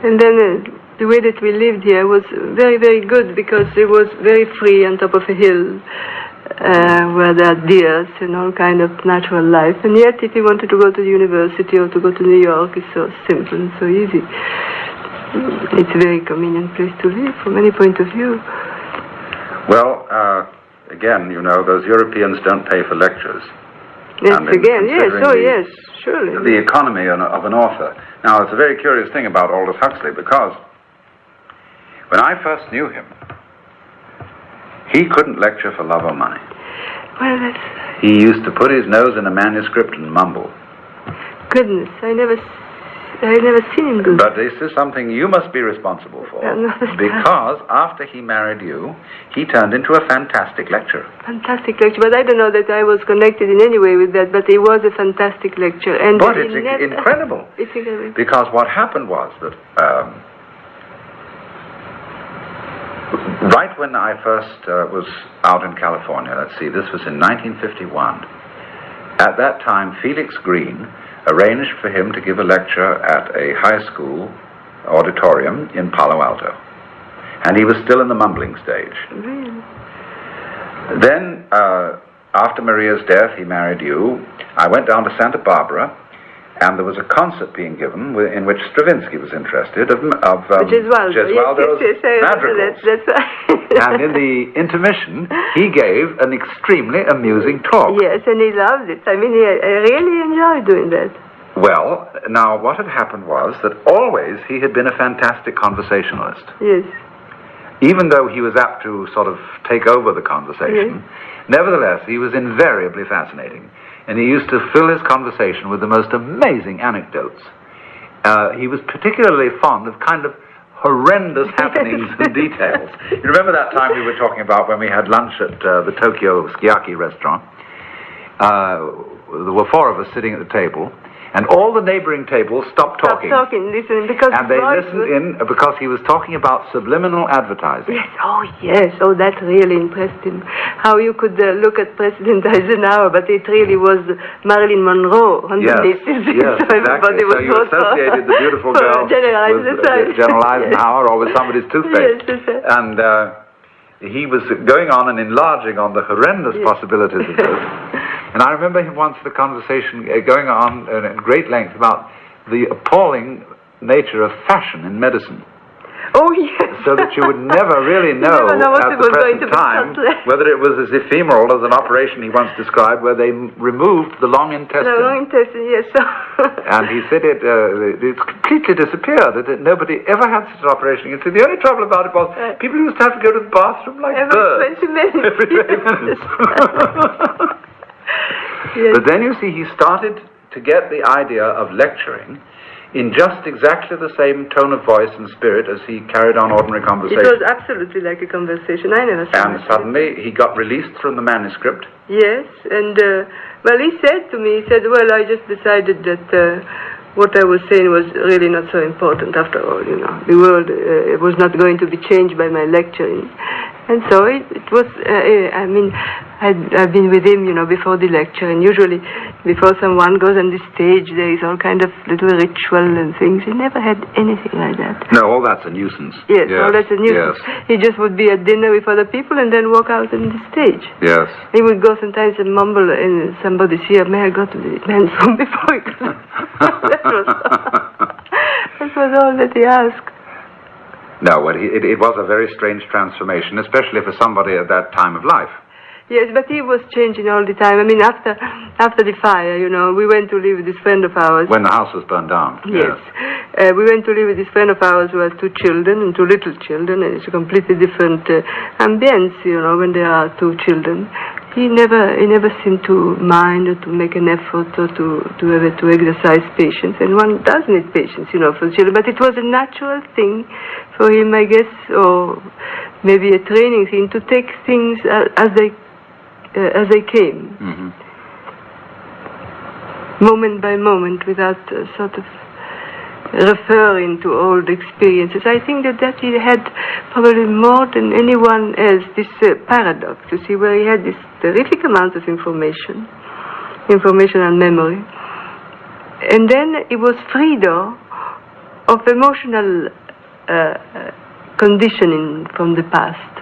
And then the way that we lived here was very, very good, because it was very free on top of a hill where there are deers and all kind of natural life. And yet, if you wanted to go to the university or to go to New York, it's so simple and so easy. It's a very convenient place to live from any point of view. Well, again, you know, those Europeans don't pay for lectures. Yes, again, yes, yes, surely. The economy of an author. Now, it's a very curious thing about Aldous Huxley, because when I first knew him, he couldn't lecture for love or money. Well, he used to put his nose in a manuscript and mumble. Goodness, I never seen him do that. But this is something you must be responsible for. Because after he married you, he turned into a fantastic lecturer. Fantastic lecturer, but I don't know that I was connected in any way with that, but he was a fantastic lecturer. And but it's incredible. It's incredible. Because what happened was that right when I first was out in California, let's see, this was in 1951, at that time Felix Green arranged for him to give a lecture at a high school auditorium in Palo Alto. And he was still in the mumbling stage. Really? Then, after Maria's death, he married you. I went down to Santa Barbara, and there was a concert being given in which Stravinsky was interested of Gesualdo's madrigals. That's right. And in the intermission, he gave an extremely amusing talk. Yes, and he loved it. I mean, he really enjoyed doing that. Well, now, what had happened was that always he had been a fantastic conversationalist. Yes. Even though he was apt to sort of take over the conversation, nevertheless, he was invariably fascinating. And he used to fill his conversation with the most amazing anecdotes. He was particularly fond of kind of horrendous happenings and details. You remember that time we were talking about when we had lunch at the Tokyo Sukiyaki restaurant? There were four of us sitting at the table, And all the neighboring tables stopped talking. Listening, because and they listened because he was talking about subliminal advertising. Yes. Oh, that really impressed him. How you could look at President Eisenhower, but it really was Marilyn Monroe underneath. Yes, exactly. So you associated the beautiful girl with General Eisenhower or with somebody's toothpaste. Yes. And he was going on and enlarging on the horrendous possibilities of this. And I remember him once, the conversation going on at great length about the appalling nature of fashion in medicine. Oh, yes. So that you would never really know at the present time whether it was as ephemeral as an operation he once described where they removed the long intestine. The long intestine, yes. And he said it completely disappeared. Nobody ever had such an operation. He said the only trouble about it was people used to have to go to the bathroom like birds. Every 20 minutes. Yes. But then you see he started to get the idea of lecturing in just exactly the same tone of voice and spirit as he carried on ordinary conversation. It was absolutely like a conversation. I never saw And suddenly he got released from the manuscript. Yes, and he said to me, well, I just decided that what I was saying was really not so important after all, The world was not going to be changed by my lecturing. And so it was, I've been with him, before the lecture, and usually before someone goes on the stage, there is all kind of little ritual and things. He never had anything like that. No, all that's a nuisance. Yes, all that's a nuisance. Yes. He just would be at dinner with other people and then walk out on the stage. Yes. He would go sometimes and mumble in somebody's ear, may I go to the men's room before he goes? That was all that he asked. No, well, it was a very strange transformation, especially for somebody at that time of life. Yes, but he was changing all the time. After the fire, we went to live with this friend of ours. When the house was burned down. Yes. We went to live with this friend of ours who has 2 children and 2 little children, and it's a completely different ambience, when there are 2 children. He never seemed to mind or to make an effort or to exercise patience. And one does need patience, for children. But it was a natural thing for him, I guess, or maybe a training thing, to take things as they came, moment by moment, without sort of referring to old experiences. I think that he had probably more than anyone else this paradox, you see, where he had this terrific amount of information and memory, and then he was freed of emotional conditioning from the past.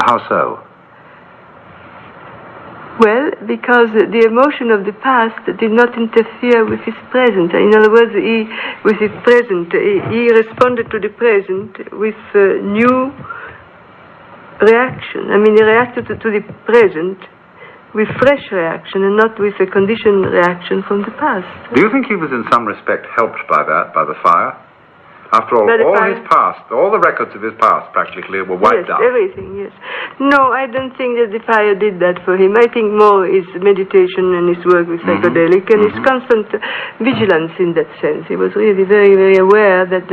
How so? Well, because the emotion of the past did not interfere with his present. In other words, he responded to the present with new reaction. He reacted to the present with fresh reaction and not with a conditioned reaction from the past. Do you think he was in some respect helped by that, by the fire? After all, his past, all the records of his past practically were wiped out. Yes, everything, yes. No, I don't think that the fire did that for him. I think more his meditation and his work with psychedelic and his constant vigilance in that sense. He was really very, very aware that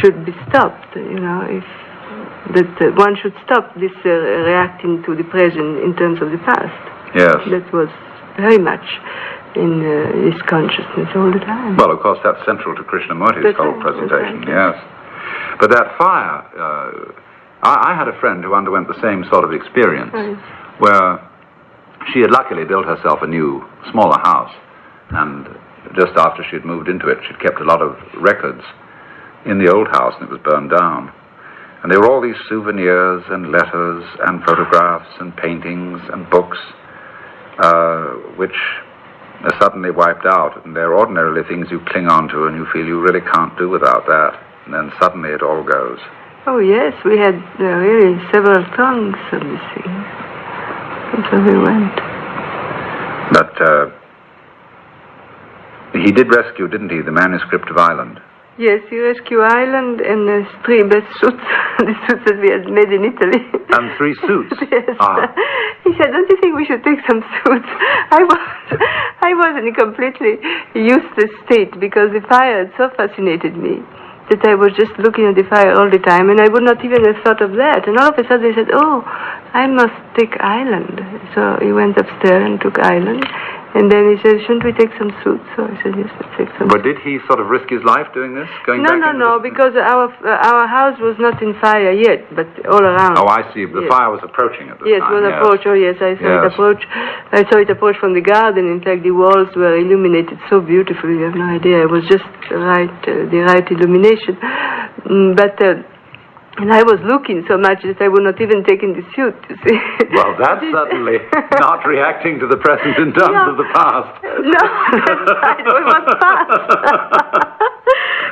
should be stopped, that one should stop this reacting to the present in terms of the past. Yes. That was very much in his consciousness all the time. Well, of course, that's central to Krishnamurti's whole presentation, yes. But that fire, I had a friend who underwent the same sort of experience, where she had luckily built herself a new, smaller house, and just after she had moved into it, she'd kept a lot of records in the old house, and it was burned down. And there were all these souvenirs and letters and photographs and paintings and books, which are suddenly wiped out, and they're ordinarily things you cling on to and you feel you really can't do without that, and then suddenly it all goes. Oh yes, we had really several tons of these things, and so we went. But he did rescue, didn't he, the manuscript of Ireland? Yes, he rescued Ireland and 3 best suits, the suits that we had made in Italy. And 3 suits? Yes. He said, don't you think we should take some suits? I was in a completely useless state because the fire had so fascinated me that I was just looking at the fire all the time, and I would not even have thought of that. And all of a sudden he said, oh, I must take Ireland. So he went upstairs and took Ireland. And then he said, shouldn't we take some fruit? So I said, yes, let's take some But did he sort of risk his life doing this? No, because our house was not in fire yet, but all around. Oh, I see. The fire was approaching at the time. Yes, was approach. Oh, yes, I saw it approach. I saw it approach from the garden. In fact, the walls were illuminated so beautifully. You have no idea. It was just the right illumination. And I was looking so much that I would not even take in the suit, you see. Well, that's certainly not reacting to the present in terms of the past. No, that's right. It was past.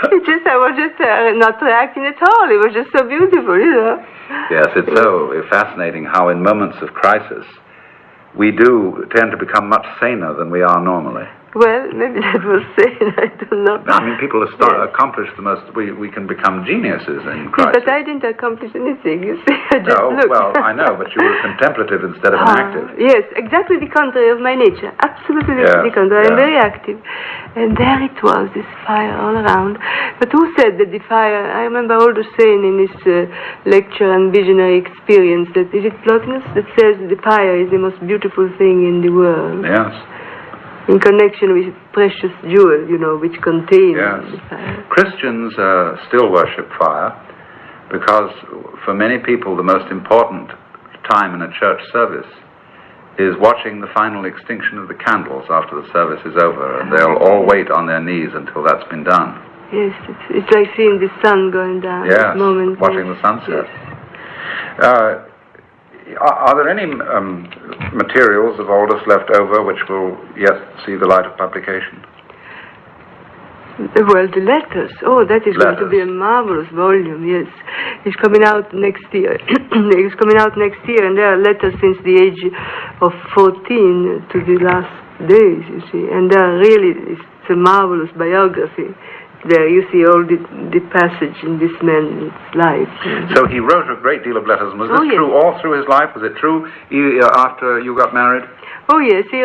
I was just not reacting at all. It was just so beautiful, you know. Yes, it's so fascinating how in moments of crisis we do tend to become much saner than we are normally. Well, maybe that was sane, I don't know. I mean, people accomplish the most, we can become geniuses in crisis. But I didn't accomplish anything, you see. I just looked. Well, I know, but you were contemplative instead of active. Yes, exactly the contrary of my nature. Absolutely the contrary. I'm very active. And there it was, this fire all around. But who said that the fire, I remember Aldo saying in his lecture on visionary experience, that, is it Plotinus, that says the fire is the most beautiful thing in the world. Yes. In connection with precious jewel, you know, which contains the fire. Christians still worship fire because for many people the most important time in a church service is watching the final extinction of the candles after the service is over, and they'll all wait on their knees until that's been done. Yes, it's like seeing the sun going down at that moment. Watching the sunset. Yes. Are there any materials of Aldous left over which will yet see the light of publication? Well, the letters. Oh, that is going to be a marvelous volume, yes. It's coming out next year. It's coming out next year, and there are letters since the age of 14 to the last days, you see. And there are really, it's a marvelous biography. There you see all the passage in this man's life. So he wrote a great deal of letters. Was this true all through his life? Was it true after you got married? Oh, yes. He